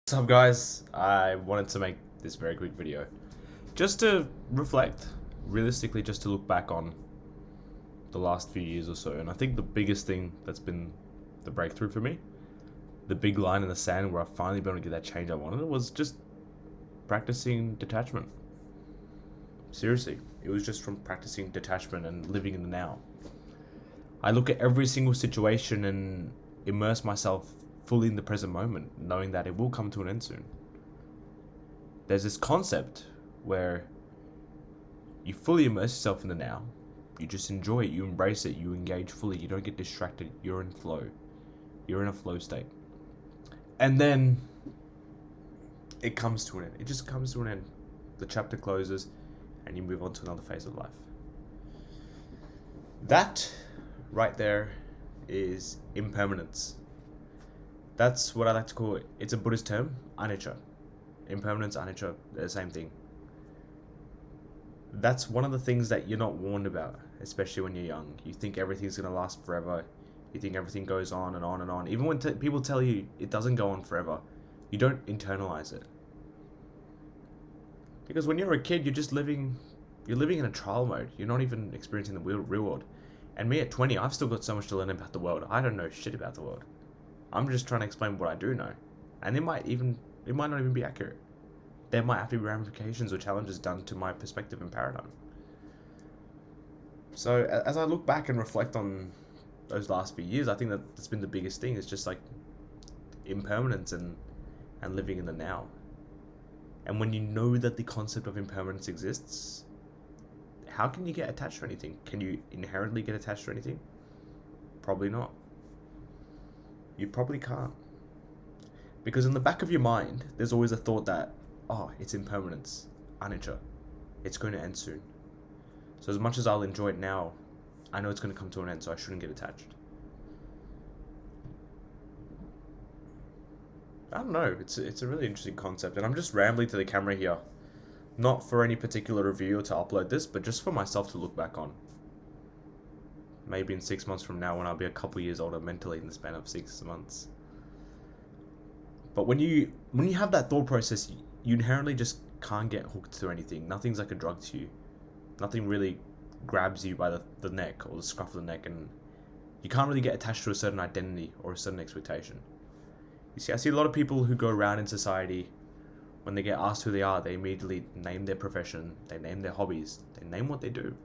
What's up, guys? I wanted to make this very quick video just to reflect, realistically, just to look back on the last few years or so. And I think the biggest thing that's been the breakthrough for me, the big line in the sand where I finally been able to get that change I wanted, was just practicing detachment. Seriously, it was just from practicing detachment and living in the now. I look at every single situation and immerse myself fully in the present moment, knowing that it will come to an end soon. There's this concept where you fully immerse yourself in the now, you just enjoy it, you embrace it, you engage fully, you don't get distracted, you're in flow. You're in a flow state. And then it comes to an end. It just comes to an end. The chapter closes and you move on to another phase of life. That right there is impermanence. That's what I like to call it. It's a Buddhist term, anicca. Impermanence, anicca, they're the same thing. That's one of the things that you're not warned about, especially when you're young. You think everything's going to last forever. You think everything goes on and on and on. Even when people tell you it doesn't go on forever, you don't internalize it. Because when you're a kid, you're living in a trial mode. You're not even experiencing the real world. And me at 20, I've still got so much to learn about the world. I don't know shit about the world. I'm just trying to explain what I do know. And it might not even be accurate. There might have to be ramifications or challenges done to my perspective and paradigm. So as I look back and reflect on those last few years, I think that's been the biggest thing. It's just like impermanence and living in the now. And when you know that the concept of impermanence exists, how can you get attached to anything? Can you inherently get attached to anything? Probably not. You probably can't. Because in the back of your mind, there's always a thought that, oh, it's impermanence, anicca. It's going to end soon. So as much as I'll enjoy it now, I know it's going to come to an end, so I shouldn't get attached. I don't know, it's a really interesting concept, and I'm just rambling to the camera here. Not for any particular review or to upload this, but just for myself to look back on. Maybe in 6 months from now when I'll be a couple years older mentally in the span of 6 months. But when you have that thought process, you inherently just can't get hooked to anything. Nothing's like a drug to you. Nothing really grabs you by the neck or the scruff of the neck, and you can't really get attached to a certain identity or a certain expectation. You see, I see a lot of people who go around in society, when they get asked who they are, they immediately name their profession, they name their hobbies, they name what they do.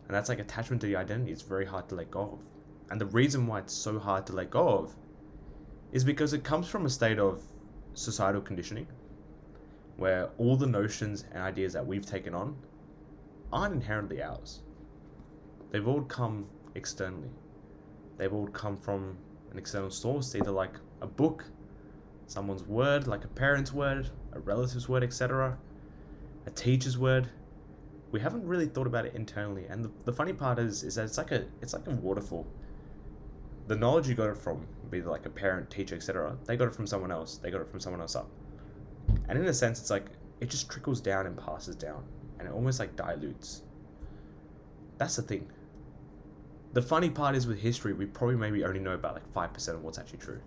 And that's like attachment to the identity. It's very hard to let go of. And the reason why it's so hard to let go of is because it comes from a state of societal conditioning where all the notions and ideas that we've taken on aren't inherently ours. They've all come externally. They've all come from an external source, either like a book, someone's word, like a parent's word, a relative's word, etc., a teacher's word. We haven't really thought about it internally, and the funny part is that it's like a waterfall. The knowledge you got it from, be it like a parent, teacher, etc., they got it from someone else. They got it from someone else up, and in a sense, it's like it just trickles down and passes down, and it almost like dilutes. That's the thing. The funny part is with history, we probably maybe only know about like 5% of what's actually true.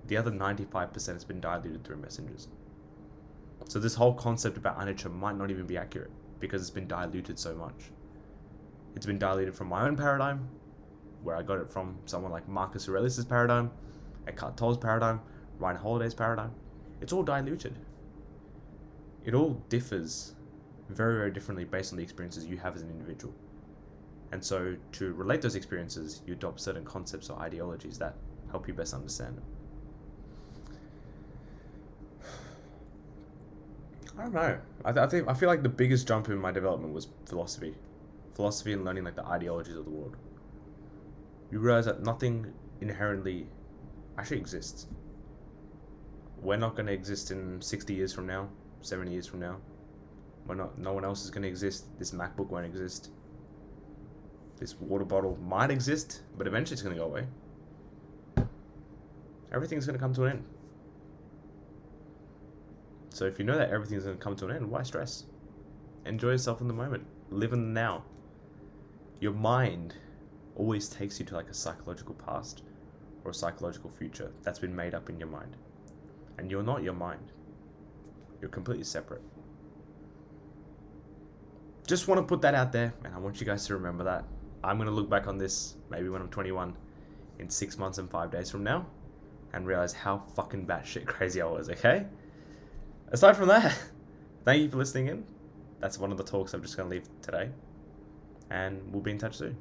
The other 95% has been diluted through messengers. So this whole concept about anicca might not even be accurate, because it's been diluted so much. It's been diluted from my own paradigm, where I got it from someone like Marcus Aurelius' paradigm, Eckhart Tolle's paradigm, Ryan Holiday's paradigm. It's all diluted. It all differs very, very differently based on the experiences you have as an individual. And so to relate those experiences, you adopt certain concepts or ideologies that help you best understand them. I don't know. I feel like the biggest jump in my development was philosophy and learning like the ideologies of the world. You realize that nothing inherently actually exists. We're not going to exist in 60 years from now, 70 years from now. No one else is going to exist. This MacBook won't exist. This water bottle might exist, but eventually it's going to go away. Everything's going to come to an end. So if you know that everything's going to come to an end, why stress? Enjoy yourself in the moment. Live in the now. Your mind always takes you to like a psychological past or a psychological future that's been made up in your mind. And you're not your mind. You're completely separate. Just want to put that out there, and I want you guys to remember that. I'm going to look back on this, maybe when I'm 21, in 6 months and 5 days from now, and realize how fucking batshit crazy I was, okay? Aside from that, thank you for listening in. That's one of the talks I'm just going to leave today. And we'll be in touch soon.